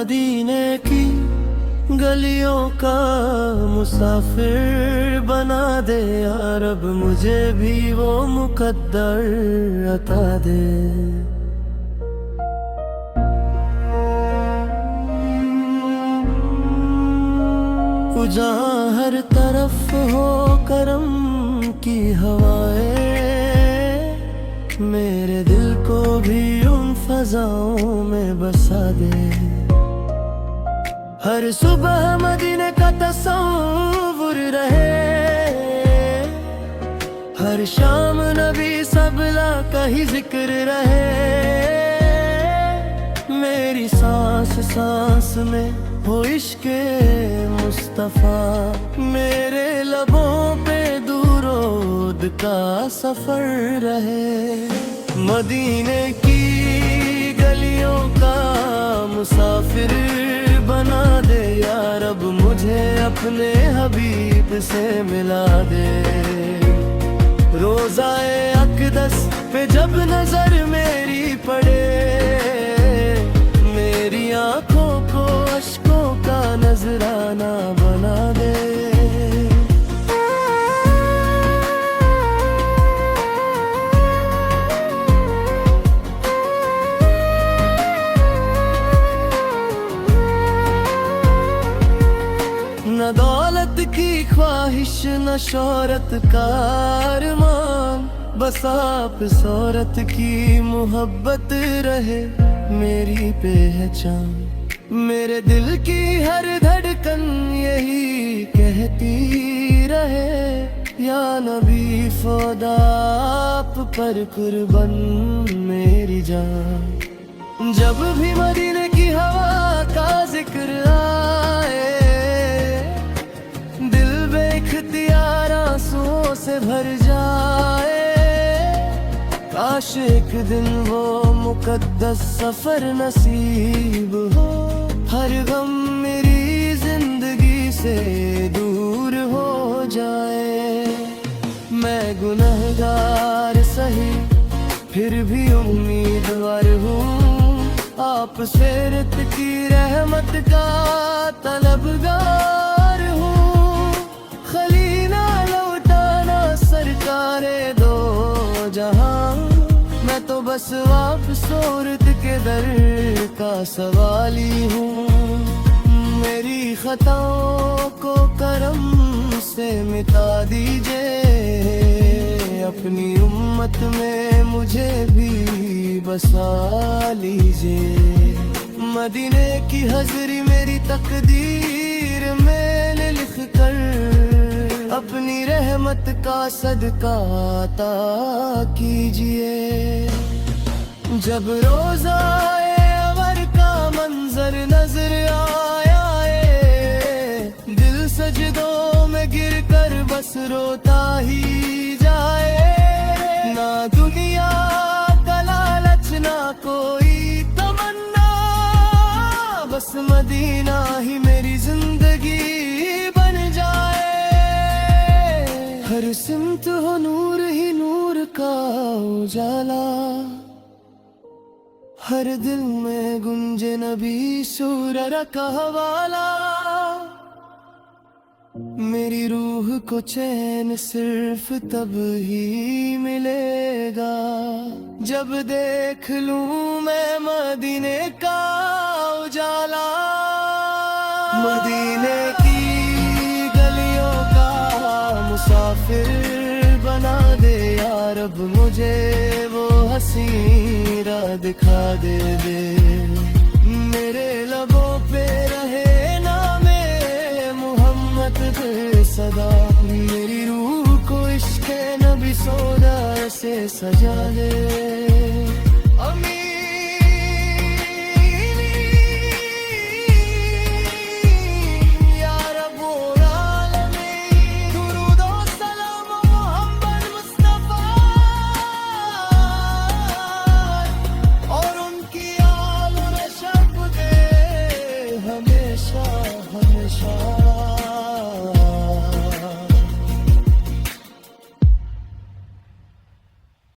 मदीने की गलियों का मुसाफिर बना दे या रब, मुझे भी वो मुकद्दर अता दे। जहाँ हर तरफ हो करम की हवाएं, मेरे दिल को भी उन फजाओं में बसा दे। हर सुबह मदीने का तस्वुर रहे, हर शाम नबी सबला का ही जिक्र रहे। मेरी सांस सांस में हो इश्क़े मुस्तफ़ा, मेरे लबों पे दूरोद का सफर रहे। मदीने की गलियों का मुसाफिर बना दे या रब, मुझे अपने हबीब से मिला दे। रोज़ाए अक़दस पे जब नजर मेरी पड़े, मेरी आंखों को अश्कों का नजराना बना दे। न दौलत की ख्वाहिश न शोहरत का अरमान, बस आप सूरत की मोहब्बत रहे मेरी पहचान। मेरे दिल की हर धड़कन यही कहती रहे, या नबी फ़िदा आप पर कुर्बान मेरी जान। जब भी मदीने की हवा का जिक्र आए, दिल बेख्तियार आंसुओं से भर जाए। काश एक दिन वो मुकद्दस सफर नसीब हो, हर गम मेरी जिंदगी से दूर हो जाए। मैं गुनहगार सही फिर भी उम्मीदवार हूँ, आप से रित की रहमत का तलबगार हूँ। खली ना लौटाना सरकारे दो जहां, मैं तो बस वापस सूरत के दर का सवाली हूँ। मेरी खताओं को करम से मिटा दीजिए, अपनी उम्मत में मुझे भी बसा लीजिए। मदीने की हज़री मेरी तकदीर में लिख कर, अपनी रहमत का सदका अता कीजिए। जब रोज़ाए अवर का मंजर नजर आए, दिल सजदों में गिर कर बस रोता ही जाए। ना दुनिया का लालच ना कोई तमन्ना, बस मदीना ही मेरी जिंदगी बन जाए। हर सिमत हो नूर ही नूर का उजाला, हर दिल में गुंजे नबी सूरर का हवाला। मेरी रूह को चैन सिर्फ तब ही मिलेगा, जब देख लूं मैं मदीने का उजाला। मदीने की गलियों का मुसाफिर बना दे या रब, मुझे वो हसीन राह दिखा दे। मेरे लबों पे रहे नामे मोहम्मद सदा, मेरी रूह को इश्क़े नबी सौदा से सजा दे। हमेशा